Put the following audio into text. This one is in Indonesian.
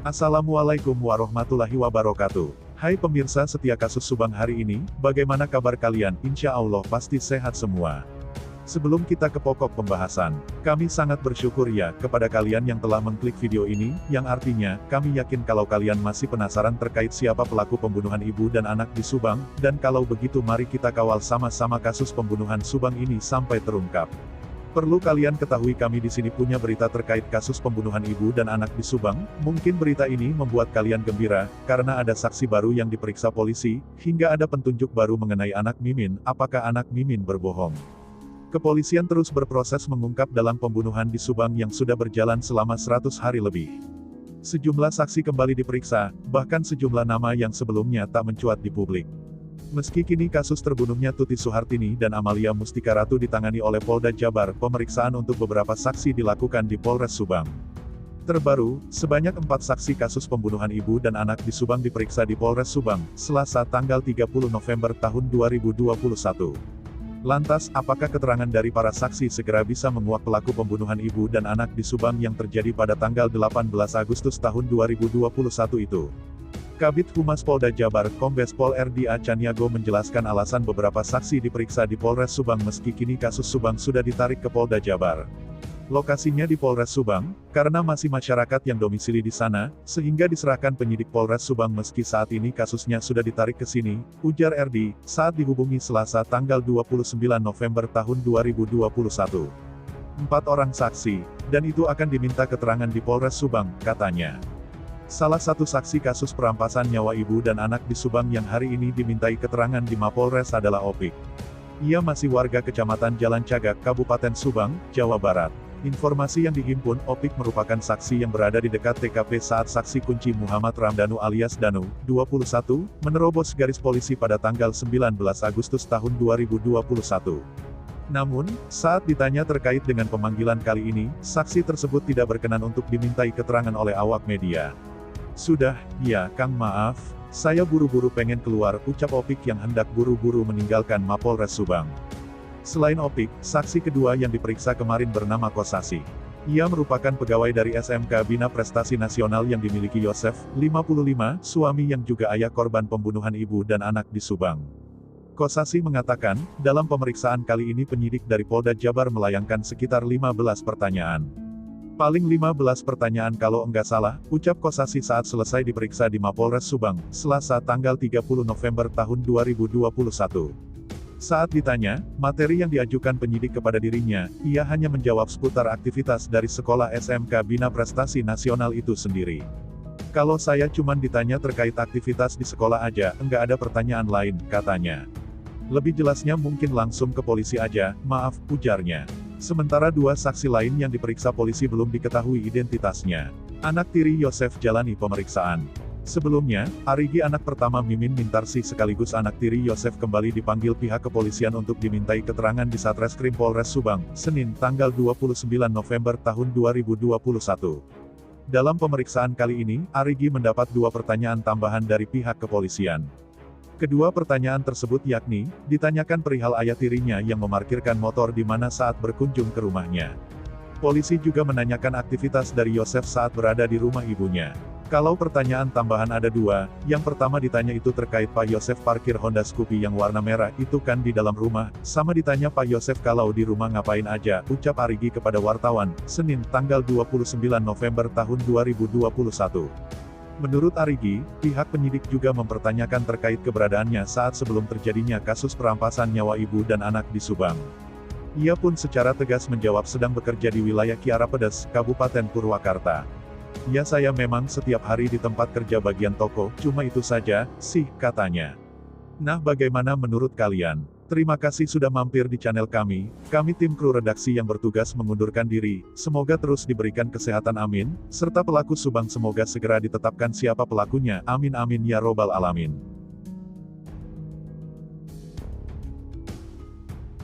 Assalamualaikum warahmatullahi wabarakatuh. Hai pemirsa setia kasus Subang hari ini, bagaimana kabar kalian? Insya Allah pasti sehat semua. Sebelum kita ke pokok pembahasan, kami sangat bersyukur ya kepada kalian yang telah mengklik video ini, yang artinya, kami yakin kalau kalian masih penasaran terkait siapa pelaku pembunuhan ibu dan anak di Subang, dan kalau begitu mari kita kawal sama-sama kasus pembunuhan Subang ini sampai terungkap. Perlu kalian ketahui kami di sini punya berita terkait kasus pembunuhan ibu dan anak di Subang. Mungkin berita ini membuat kalian gembira, karena ada saksi baru yang diperiksa polisi, hingga ada petunjuk baru mengenai anak Mimin, apakah anak Mimin berbohong. Kepolisian terus berproses mengungkap dalam pembunuhan di Subang yang sudah berjalan selama 100 hari lebih. Sejumlah saksi kembali diperiksa, bahkan sejumlah nama yang sebelumnya tak mencuat di publik. Meski kini kasus terbunuhnya Tuti Suhartini dan Amalia Mustika Ratu ditangani oleh Polda Jabar, pemeriksaan untuk beberapa saksi dilakukan di Polres Subang. Terbaru, sebanyak 4 saksi kasus pembunuhan ibu dan anak di Subang diperiksa di Polres Subang, Selasa tanggal 30 November tahun 2021. Lantas, apakah keterangan dari para saksi segera bisa menguak pelaku pembunuhan ibu dan anak di Subang yang terjadi pada tanggal 18 Agustus tahun 2021 itu? Kabid Humas Polda Jabar, Kombes Pol R.D.A. Caniago menjelaskan alasan beberapa saksi diperiksa di Polres Subang meski kini kasus Subang sudah ditarik ke Polda Jabar. Lokasinya di Polres Subang, karena masih masyarakat yang domisili di sana, sehingga diserahkan penyidik Polres Subang meski saat ini kasusnya sudah ditarik ke sini, ujar R.D. saat dihubungi Selasa tanggal 29 November tahun 2021. 4 orang saksi, dan itu akan diminta keterangan di Polres Subang, katanya. Salah satu saksi kasus perampasan nyawa ibu dan anak di Subang yang hari ini dimintai keterangan di Mapolres adalah Opik. Ia masih warga Kecamatan Jalan Cagak, Kabupaten Subang, Jawa Barat. Informasi yang dihimpun, Opik merupakan saksi yang berada di dekat TKP saat saksi kunci Muhammad Ramdhanu alias Danu, 21, menerobos garis polisi pada tanggal 19 Agustus tahun 2021. Namun, saat ditanya terkait dengan pemanggilan kali ini, saksi tersebut tidak berkenan untuk dimintai keterangan oleh awak media. Sudah, ya Kang maaf, saya buru-buru pengen keluar, ucap Opik yang hendak buru-buru meninggalkan Mapolres Subang. Selain Opik, saksi kedua yang diperiksa kemarin bernama Kosasi. Ia merupakan pegawai dari SMK Bina Prestasi Nasional yang dimiliki Yosef, 55, suami yang juga ayah korban pembunuhan ibu dan anak di Subang. Kosasi mengatakan, dalam pemeriksaan kali ini penyidik dari Polda Jabar melayangkan sekitar 15 pertanyaan. Paling 15 pertanyaan kalau enggak salah, ucap Kosasi saat selesai diperiksa di Mapolres Subang, Selasa tanggal 30 November tahun 2021. Saat ditanya, materi yang diajukan penyidik kepada dirinya, ia hanya menjawab seputar aktivitas dari sekolah SMK Bina Prestasi Nasional itu sendiri. Kalau saya cuman ditanya terkait aktivitas di sekolah aja, enggak ada pertanyaan lain, katanya. Lebih jelasnya mungkin langsung ke polisi aja, maaf, ujarnya. Sementara 2 saksi lain yang diperiksa polisi belum diketahui identitasnya. Anak tiri Yosef jalani pemeriksaan. Sebelumnya, Arigi anak pertama Mimin Mintarsi sekaligus anak tiri Yosef kembali dipanggil pihak kepolisian untuk dimintai keterangan di Satreskrim Polres Subang, Senin tanggal 29 November tahun 2021. Dalam pemeriksaan kali ini, Arigi mendapat 2 pertanyaan tambahan dari pihak kepolisian. Kedua pertanyaan tersebut yakni, ditanyakan perihal ayah tirinya yang memarkirkan motor di mana saat berkunjung ke rumahnya. Polisi juga menanyakan aktivitas dari Yosef saat berada di rumah ibunya. Kalau pertanyaan tambahan ada 2, yang pertama ditanya itu terkait Pak Yosef parkir Honda Scoopy yang warna merah itu kan di dalam rumah, sama ditanya Pak Yosef kalau di rumah ngapain aja, ucap Arigi kepada wartawan, Senin tanggal 29 November tahun 2021. Menurut Arigi, pihak penyidik juga mempertanyakan terkait keberadaannya saat sebelum terjadinya kasus perampasan nyawa ibu dan anak di Subang. Ia pun secara tegas menjawab sedang bekerja di wilayah Kiara Pedas, Kabupaten Purwakarta. Ya saya memang setiap hari di tempat kerja bagian toko, cuma itu saja, sih, katanya. Nah bagaimana menurut kalian? Terima kasih sudah mampir di channel kami tim kru redaksi yang bertugas mengundurkan diri, semoga terus diberikan kesehatan amin, serta pelaku Subang semoga segera ditetapkan siapa pelakunya, amin amin ya robbal alamin.